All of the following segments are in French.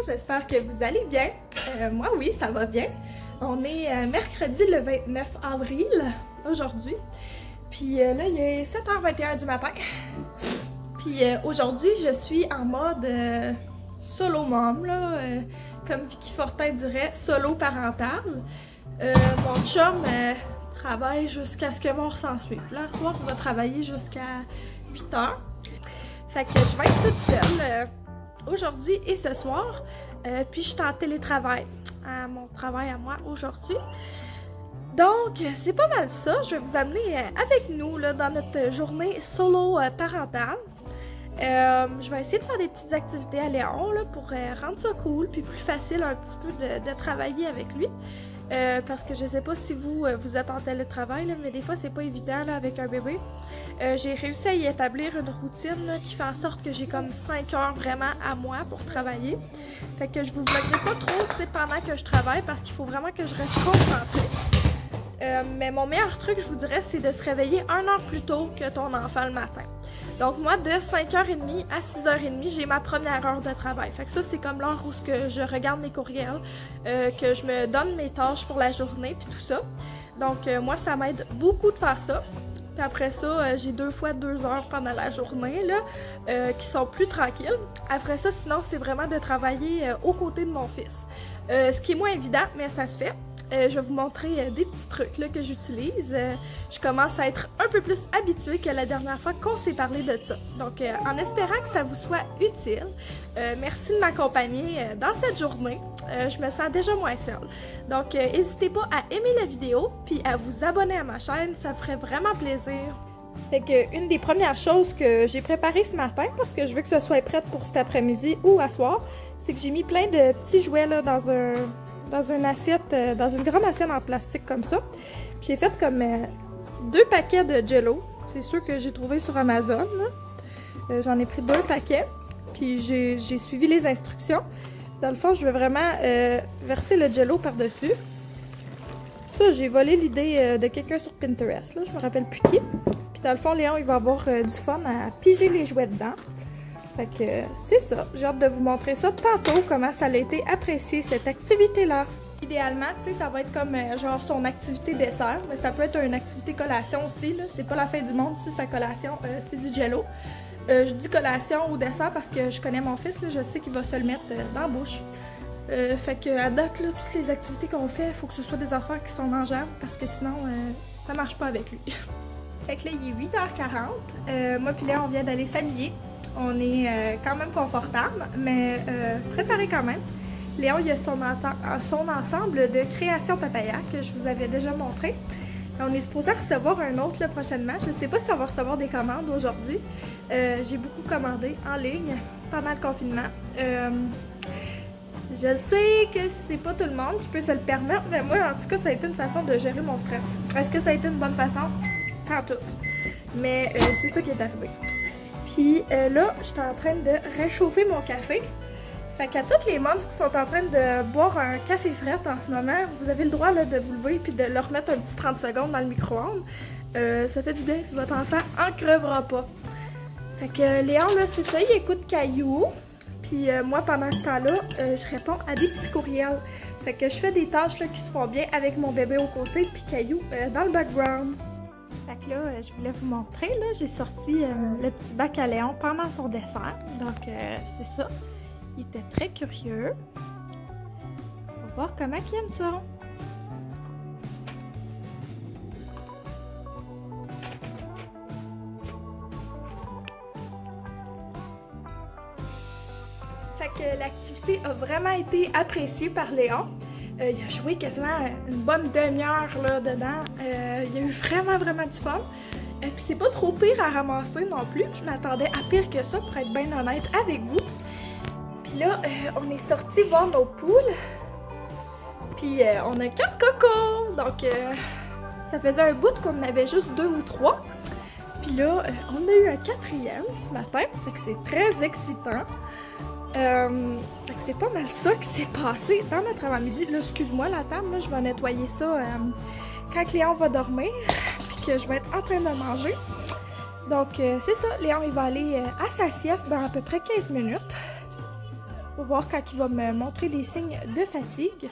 J'espère que vous allez bien. Moi, oui, ça va bien. On est mercredi le 29 avril, aujourd'hui. Puis là, il est 7h21 du matin. Puis aujourd'hui, je suis en mode solo mom, là, comme Vicky Fortin dirait, solo parental. Mon chum travaille jusqu'à ce que mort s'en suive. Là, ce soir, on va travailler jusqu'à 8h. Fait que je vais être toute seule aujourd'hui et ce soir. Puis je suis en télétravail à mon travail à moi aujourd'hui. Donc c'est pas mal ça. Je vais vous amener avec nous là, dans notre journée solo parentale. Je vais essayer de faire des petites activités à Léon là, pour rendre ça cool puis plus facile un petit peu de travailler avec lui. Parce que je sais pas si vous êtes en télétravail, là, mais des fois c'est pas évident là, avec un bébé. J'ai réussi à y établir une routine là, qui fait en sorte que j'ai comme 5 heures vraiment à moi pour travailler. Fait que je vous vloggerai pas trop pendant que je travaille parce qu'il faut vraiment que je reste concentrée. Mais mon meilleur truc, je vous dirais, c'est de se réveiller 1 heure plus tôt que ton enfant le matin. Donc moi, de 5h30 à 6h30, j'ai ma première heure de travail. Fait que ça, c'est comme l'heure où je regarde mes courriels, que je me donne mes tâches pour la journée, puis tout ça. Donc moi, ça m'aide beaucoup de faire ça. Puis après ça, j'ai 2 fois 2 heures pendant la journée, là, qui sont plus tranquilles. Après ça, sinon, c'est vraiment de travailler aux côtés de mon fils. Ce qui est moins évident, mais ça se fait. Je vais vous montrer des petits trucs là, que j'utilise. Je commence à être un peu plus habituée que la dernière fois qu'on s'est parlé de ça. Donc, en espérant que ça vous soit utile, merci de m'accompagner dans cette journée. Je me sens déjà moins seule. Donc, n'hésitez pas à aimer la vidéo puis à vous abonner à ma chaîne, ça me ferait vraiment plaisir. Fait que une des premières choses que j'ai préparées ce matin, parce que je veux que ce soit prête pour cet après-midi ou à soir, c'est que j'ai mis plein de petits jouets là, dans une assiette, dans une grande assiette en plastique comme ça. J'ai fait comme 2 paquets de Jello. C'est sûr que j'ai trouvé sur Amazon. J'en ai pris 2 paquets. Puis j'ai suivi les instructions. Dans le fond, je vais vraiment verser le Jello par-dessus. Ça, j'ai volé l'idée de quelqu'un sur Pinterest. Là. Je me rappelle plus qui. Puis dans le fond, Léon, il va avoir du fun à piger les jouets dedans. Fait que c'est ça. J'ai hâte de vous montrer ça tantôt, comment ça a été apprécié, cette activité-là. Idéalement, tu sais, ça va être comme genre son activité dessert, mais ça peut être une activité collation aussi, là. C'est pas la fin du monde si sa collation, c'est du Jello. Je dis collation ou dessert parce que je connais mon fils, là, je sais qu'il va se le mettre dans la bouche. Fait que à date, là, toutes les activités qu'on fait, il faut que ce soit des affaires qui sont mangeables parce que sinon, ça marche pas avec lui. Fait que là, il est 8h40. Moi puis là, on vient d'aller s'habiller. On est quand même confortable, mais préparé quand même. Léon, il a son ensemble de création papaya que je vous avais déjà montré. On est supposé recevoir un autre là, prochainement. Je ne sais pas si on va recevoir des commandes aujourd'hui. J'ai beaucoup commandé en ligne pendant le confinement. Je sais que c'est pas tout le monde qui peut se le permettre, mais moi, en tout cas, ça a été une façon de gérer mon stress. Est-ce que ça a été une bonne façon? Pas tout. Mais c'est ça qui est arrivé. Puis là, je suis en train de réchauffer mon café. Fait qu'à toutes les moms qui sont en train de boire un café frais en ce moment, vous avez le droit là, de vous lever puis de le remettre un petit 30 secondes dans le micro-ondes. Ça fait du bien, puis votre enfant en crevera pas. Fait que Léon, là, c'est ça, il écoute Caillou. Puis moi, pendant ce temps-là, je réponds à des petits courriels. Fait que je fais des tâches là, qui se font bien avec mon bébé au côté puis Caillou dans le background. Fait que là, je voulais vous montrer, là, j'ai sorti le petit bac à Léon pendant son dessert. Donc, c'est ça. Il était très curieux. On va voir comment il aime ça. Fait que l'activité a vraiment été appréciée par Léon. Il a joué quasiment une bonne demi-heure là dedans. Il a eu vraiment du fun. Puis c'est pas trop pire à ramasser non plus. Je m'attendais à pire que ça pour être bien honnête avec vous. Puis là, on est sorti voir nos poules. Puis on a 4 cocos. Donc ça faisait un bout qu'on en avait juste 2 ou 3. Puis là, on a eu un 4e ce matin. Fait que c'est très excitant. C'est pas mal ça qui s'est passé dans notre avant-midi. Là, excuse-moi la table, là, je vais nettoyer ça quand Léon va dormir, puis que je vais être en train de manger. Donc, c'est ça, Léon, il va aller à sa sieste dans à peu près 15 minutes. Pour voir quand il va me montrer des signes de fatigue.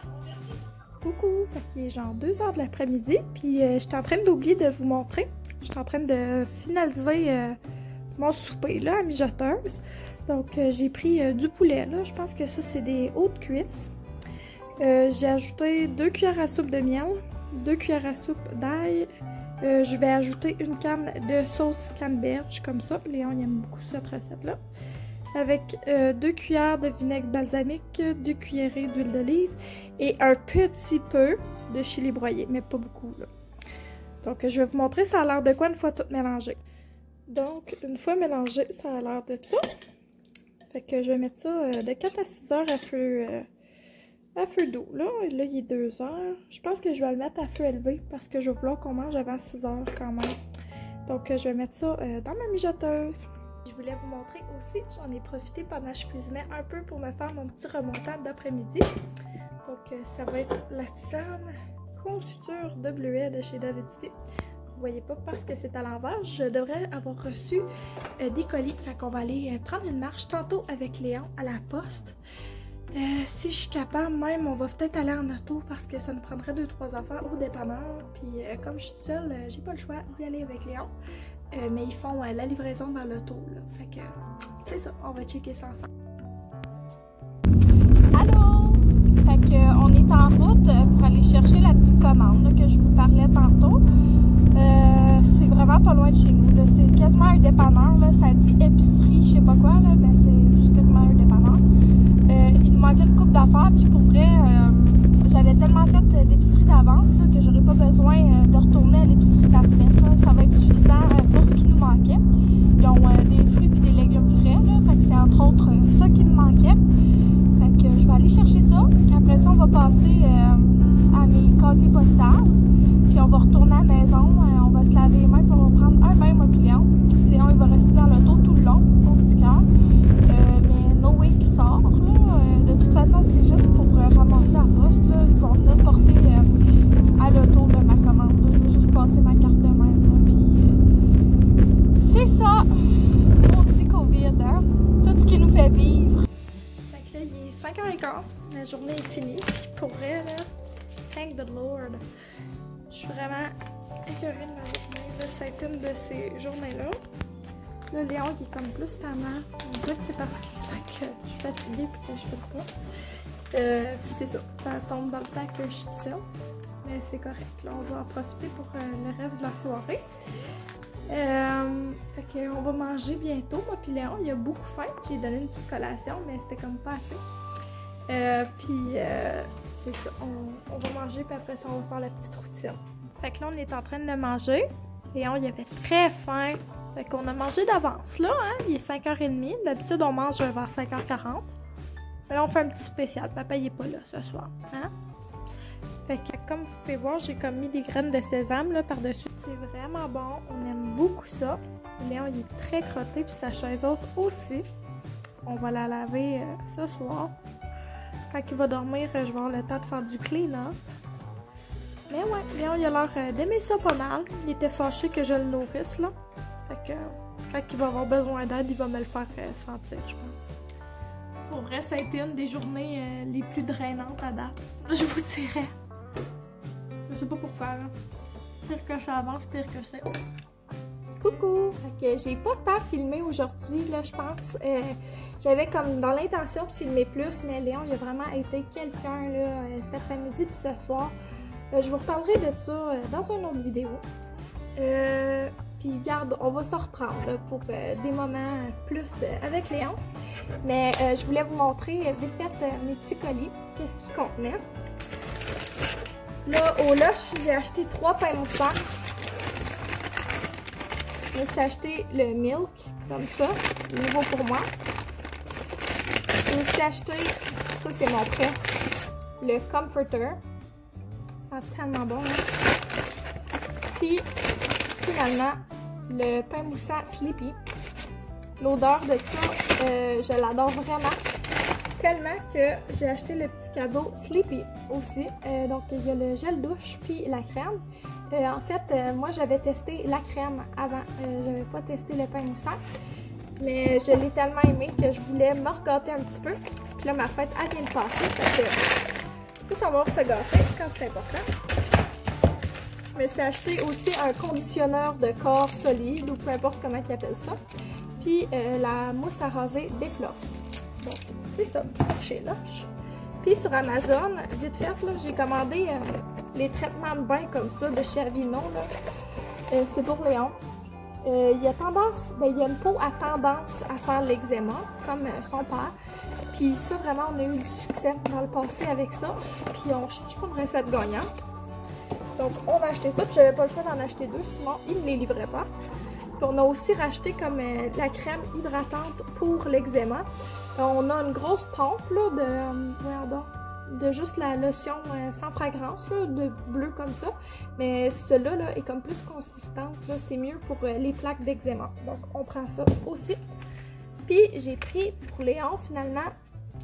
Coucou! Fait qu'il est genre 2 h de l'après-midi, puis je suis en train d'oublier de vous montrer. Je suis en train de finaliser mon souper, là, à mijoteuse. Donc, j'ai pris du poulet, là. Je pense que ça, c'est des hautes cuisses. J'ai ajouté 2 cuillères à soupe de miel, 2 cuillères à soupe d'ail. Je vais ajouter une canne de sauce canneberge, comme ça. Léon, il aime beaucoup cette recette-là. Avec 2 cuillères de vinaigre balsamique, 2 cuillerées d'huile d'olive et un petit peu de chili broyé, mais pas beaucoup, là. Donc, je vais vous montrer ça a l'air de quoi une fois tout mélangé. Donc, une fois mélangé, ça a l'air de ça. Fait que je vais mettre ça de 4 à 6 heures à feu doux. Là, il est 2 heures. Je pense que je vais le mettre à feu élevé parce que je veux vouloir qu'on mange avant 6 heures quand même. Donc, je vais mettre ça dans ma mijoteuse. Je voulais vous montrer aussi, j'en ai profité pendant que je cuisinais un peu pour me faire mon petit remontant d'après-midi. Donc, ça va être la tisane confiture de bleuet de chez Davidité. Vous voyez pas parce que c'est à l'envers, je devrais avoir reçu des colis. Fait qu'on va aller prendre une marche tantôt avec Léon à la poste. Si je suis capable, même, on va peut-être aller en auto parce que ça nous prendrait 2-3 affaires au dépanneur. Puis comme je suis toute seule, j'ai pas le choix d'y aller avec Léon. Mais ils font la livraison dans l'auto, là. Fait que c'est ça, on va checker ça ensemble. Allô! Fait que on est en route pour aller chercher la petite commande là, que je vous parlais tantôt. C'est vraiment pas loin de chez nous, là. C'est quasiment un dépanneur, là. Ça dit épicerie, je sais pas quoi, là, mais c'est quasiment un dépanneur. Il nous manquait une coupe d'affaires, puis pour vrai, j'avais tellement fait d'épicerie d'avance que j'aurais pas besoin de retourner à l'épicerie de la semaine, là. Ça va être suffisant pour ce qui nous manquait. Ils ont des fruits et des légumes frais, là. Fait que c'est entre autres ça qui me manquait. Fait que je vais aller chercher ça. Après ça, on va passer à mes casiers postales. Puis on va retourner à la maison. On va se laver les mains pour prendre un bain, moi et Léon. Léon, il va rester dans l'auto tout le long, au petit cœur. Mais no way qui sort, là. De toute façon, c'est juste pour ramasser à la poste, là. Ils vont venir porter à l'auto, ma commande. Je vais juste passer ma carte de même, là. Puis c'est ça! Mon petit COVID, hein? Tout ce qui nous fait vivre. Fait que là, il est 5h15. La journée est finie. Puis pour vrai, là, thank the Lord. Je suis vraiment écœurée de ma journée. Là, ça a été une de ces journées-là. Là, Léon qui est comme plus tannant. On dirait que c'est parce qu'il sent que je suis fatiguée et que je fais pas. Puis c'est ça. Ça tombe dans le temps que je suis seule. Mais c'est correct. Là, on va en profiter pour le reste de la soirée. Fait qu'on va manger bientôt. Moi puis Léon, il a beaucoup faim. J'ai donné une petite collation, mais c'était comme pas assez. C'est ça. On va manger, puis après ça, on va faire la petite routine. Fait que là, on est en train de manger. Léon, il avait très faim. Fait qu'on a mangé d'avance, là, hein? Il est 5h30. D'habitude, on mange vers 5h40. Mais là, on fait un petit spécial. Papa, il est pas là ce soir, hein? Fait que, comme vous pouvez voir, j'ai comme mis des graines de sésame, là, par-dessus. C'est vraiment bon. On aime beaucoup ça. Léon, il est très crotté, puis sa chaise haute aussi. On va la laver ce soir. Quand il va dormir, je vais avoir le temps de faire du clean-up. Mais ouais, Léon, il a l'air d'aimer ça pas mal. Il était fâché que je le nourrisse, là. Fait que quand il va avoir besoin d'aide, il va me le faire sentir, je pense. Pour vrai, ça a été une des journées les plus drainantes à date. Je vous dirais. Je sais pas pourquoi, là. Pire que ça avance, pire que c'est. Coucou! Fait que j'ai pas tant filmé aujourd'hui, là, je pense. J'avais comme dans l'intention de filmer plus, mais Léon, il a vraiment été quelqu'un, là, cet après-midi puis ce soir. Je vous reparlerai de ça dans une autre vidéo. Puis regarde, on va se reprendre là, pour des moments plus avec Léon. Mais je voulais vous montrer vite fait mes petits colis, qu'est-ce qu'ils contenaient. Là, au Lush, j'ai acheté 3 pains moussants. J'ai aussi acheté le milk, comme ça, nouveau pour moi. J'ai aussi acheté, ça c'est mon prêt, le Comforter. Ça sent tellement bon, hein? Puis, finalement, le pain moussant Sleepy. L'odeur de ça, je l'adore vraiment. Tellement que j'ai acheté le petit cadeau Sleepy aussi. Donc il y a le gel douche puis la crème. En fait, moi j'avais testé la crème avant. J'avais pas testé le pain moussant. Mais je l'ai tellement aimé que je voulais me regâter un petit peu. Puis là, ma fête, elle vient de passer. Parce que faut savoir se gâter quand c'est important. Je me suis acheté aussi un conditionneur de corps solide ou peu importe comment ils appellent ça. Puis la mousse à raser des Fluff. Donc, c'est ça, chez Lush. Puis sur Amazon, vite fait, là, j'ai commandé les traitements de bain comme ça de chez Avino. C'est pour Léon. Il y a tendance, il y a une peau à tendance à faire l'eczéma, comme son père. Puis ça, vraiment, on a eu du succès dans le passé avec ça. Puis on change pas de recette gagnante. Donc on a acheté ça, puis j'avais pas le choix d'en acheter deux, sinon ils me les livraient pas. Puis on a aussi racheté comme la crème hydratante pour l'eczéma. On a une grosse pompe là, de juste la lotion sans fragrance, là, de bleu comme ça. Mais celle-là là, est comme plus consistante. C'est mieux pour les plaques d'eczéma. Donc on prend ça aussi. Puis j'ai pris pour Léon finalement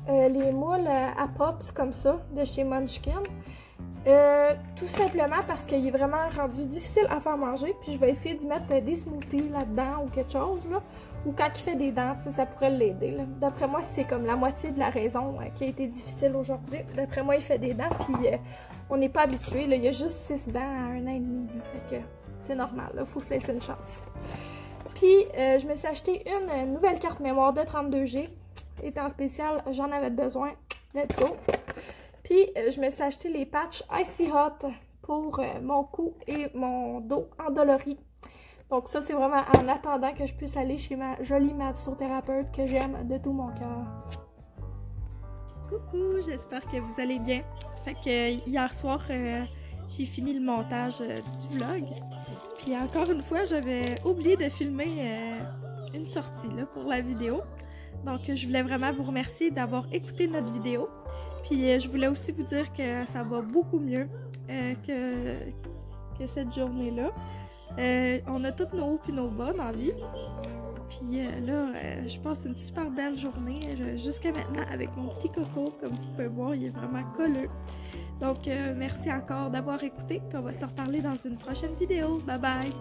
les moules à pops comme ça de chez Munchkin. Tout simplement parce qu'il est vraiment rendu difficile à faire manger. Puis je vais essayer d'y mettre des smoothies là-dedans ou quelque chose là. Ou quand il fait des dents, ça pourrait l'aider. D'après moi, c'est comme la moitié de la raison qui a été difficile aujourd'hui. D'après moi, il fait des dents, puis on n'est pas habitué. Il y a juste 6 dents à 1 an et demi. Fait que c'est normal, il faut se laisser une chance. Puis, je me suis acheté une nouvelle carte mémoire de 32G. Étant spécial, j'en avais besoin. Let's go! Puis, je me suis acheté les patchs Icy Hot pour mon cou et mon dos endolori. Donc ça, c'est vraiment en attendant que je puisse aller chez ma jolie massothérapeute que j'aime de tout mon cœur. Coucou, j'espère que vous allez bien. Fait que hier soir, j'ai fini le montage du vlog. Puis encore une fois, j'avais oublié de filmer une sortie là, pour la vidéo. Donc je voulais vraiment vous remercier d'avoir écouté notre vidéo. Puis je voulais aussi vous dire que ça va beaucoup mieux que cette journée-là. On a tous nos hauts et nos bas dans la vie. Puis là, je passe une super belle journée jusqu'à maintenant avec mon petit coco. Comme vous pouvez voir, il est vraiment colleux. Donc, merci encore d'avoir écouté. Puis on va se reparler dans une prochaine vidéo. Bye bye!